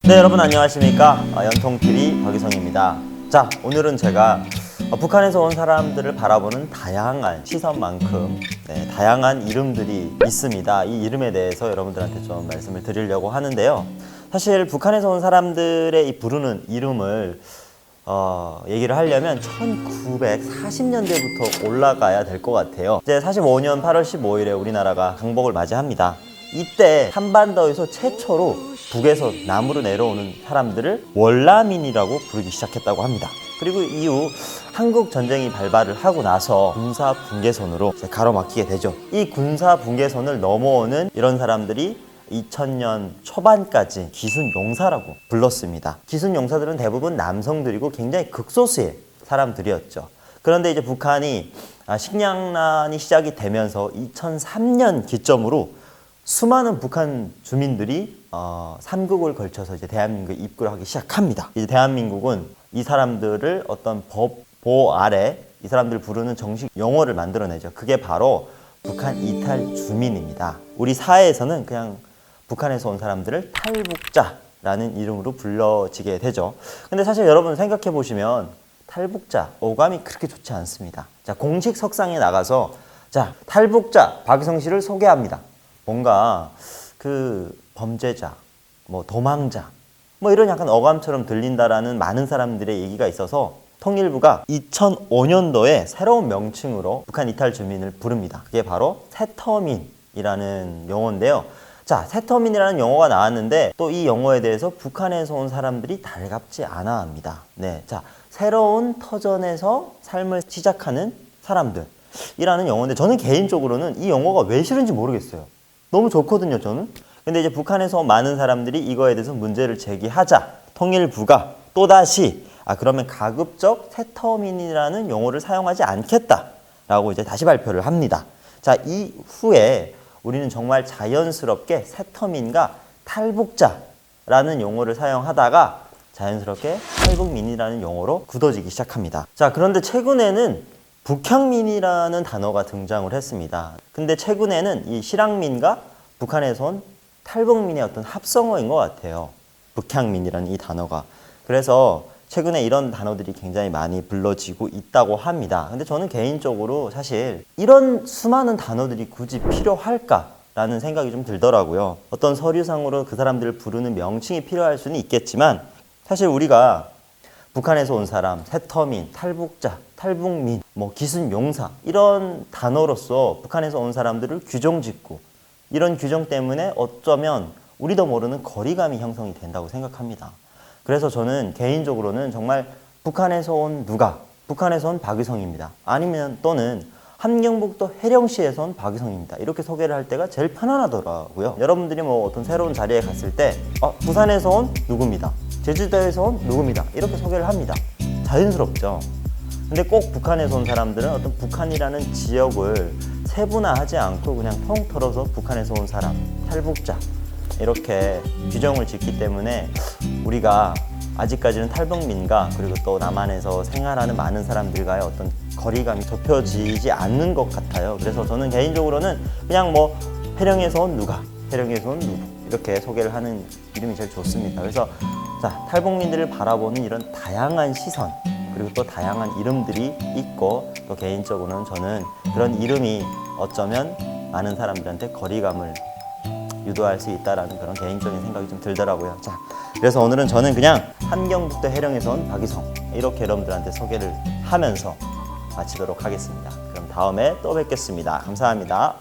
네, 여러분 안녕하십니까? 연통TV 박유성입니다. 자, 오늘은 제가 북한에서 온 사람들을 바라보는 다양한 시선만큼 다양한 이름들이 있습니다. 이 이름에 대해서 여러분들한테 좀 말씀을 드리려고 하는데요. 사실 북한에서 온 사람들의 이 부르는 이름을 얘기를 하려면 1940년대부터 올라가야 될 것 같아요. 이제 45년 8월 15일에 우리나라가 강복을 맞이합니다. 이때 한반도에서 최초로 북에서 남으로 내려오는 사람들을 월남인이라고 부르기 시작했다고 합니다. 그리고 이후 한국 전쟁이 발발을 하고 나서 군사 분계선으로 가로막히게 되죠. 이 군사 분계선을 넘어오는 이런 사람들이 2000년 초반까지 기순용사라고 불렀습니다. 기순용사들은 대부분 남성들이고 굉장히 극소수의 사람들이었죠. 그런데 이제 북한이 식량난이 시작이 되면서 2003년 기점으로 수많은 북한 주민들이 3국을 걸쳐서 이제 대한민국에 입국을 하기 시작합니다. 이제 대한민국은 이 사람들을 어떤 법 보호 아래 이 사람들을 부르는 정식 용어를 만들어내죠. 그게 바로 북한 이탈 주민입니다. 우리 사회에서는 그냥 북한에서 온 사람들을 탈북자라는 이름으로 불러지게 되죠. 근데 사실 여러분 생각해 보시면 탈북자 어감이 그렇게 좋지 않습니다. 자, 공식 석상에 나가서 자, 탈북자 박유성 씨를 소개합니다. 뭔가 그 범죄자, 뭐 도망자, 뭐 이런 약간 어감처럼 들린다라는 많은 사람들의 얘기가 있어서 통일부가 2005년도에 새로운 명칭으로 북한 이탈 주민을 부릅니다. 그게 바로 새터민이라는 용어인데요. 자, 새터민이라는 용어가 나왔는데 또 이 용어에 대해서 북한에서 온 사람들이 달갑지 않아 합니다. 네, 자, 새로운 터전에서 삶을 시작하는 사람들이라는 용어인데 저는 개인적으로는 이 용어가 왜 싫은지 모르겠어요. 너무 좋거든요, 저는. 근데 이제 북한에서 많은 사람들이 이거에 대해서 문제를 제기하자 통일부가 또다시 그러면 가급적 새터민이라는 용어를 사용하지 않겠다라고 이제 다시 발표를 합니다. 자, 이후에 우리는 정말 자연스럽게 새터민과 탈북자라는 용어를 사용하다가 자연스럽게 탈북민이라는 용어로 굳어지기 시작합니다. 자, 그런데 최근에는 북향민이라는 단어가 등장을 했습니다. 근데 최근에는 이 실향민과 북한에서 온 탈북민의 어떤 합성어인 것 같아요. 북향민이라는 이 단어가. 그래서 최근에 이런 단어들이 굉장히 많이 불러지고 있다고 합니다. 근데 저는 개인적으로 사실 이런 수많은 단어들이 굳이 필요할까라는 생각이 좀 들더라고요. 어떤 서류상으로 그 사람들을 부르는 명칭이 필요할 수는 있겠지만 사실 우리가 북한에서 온 사람, 새터민, 탈북자, 탈북민, 뭐 기순용사 이런 단어로서 북한에서 온 사람들을 규정짓고 이런 규정 때문에 어쩌면 우리도 모르는 거리감이 형성이 된다고 생각합니다. 그래서 저는 개인적으로는 정말 북한에서 온 누가, 북한에서 온 박유성입니다. 아니면 또는 함경북도 해령시에서 온 박유성입니다. 이렇게 소개를 할 때가 제일 편안하더라고요. 여러분들이 뭐 어떤 새로운 자리에 갔을 때 부산에서 온 누구입니다. 제주도에서 온 누구입니다. 이렇게 소개를 합니다. 자연스럽죠. 근데 꼭 북한에서 온 사람들은 어떤 북한이라는 지역을 세분화하지 않고 그냥 통 털어서 북한에서 온 사람, 탈북자 이렇게 규정을 짓기 때문에 우리가 아직까지는 탈북민과 그리고 또 남한에서 생활하는 많은 사람들과의 어떤 거리감이 좁혀지지 않는 것 같아요. 그래서 저는 개인적으로는 그냥 뭐 해령에서 온 누가, 해령에서 온 누구 이렇게 소개를 하는 이름이 제일 좋습니다. 그래서 자, 탈북민들을 바라보는 이런 다양한 시선 그리고 또 다양한 이름들이 있고 또 개인적으로는 저는 그런 이름이 어쩌면 많은 사람들한테 거리감을 유도할 수 있다라는 그런 개인적인 생각이 좀 들더라고요. 자, 그래서 오늘은 저는 그냥 함경북도 해령에서 온 박유성 이렇게 여러분들한테 소개를 하면서 마치도록 하겠습니다. 그럼 다음에 또 뵙겠습니다. 감사합니다.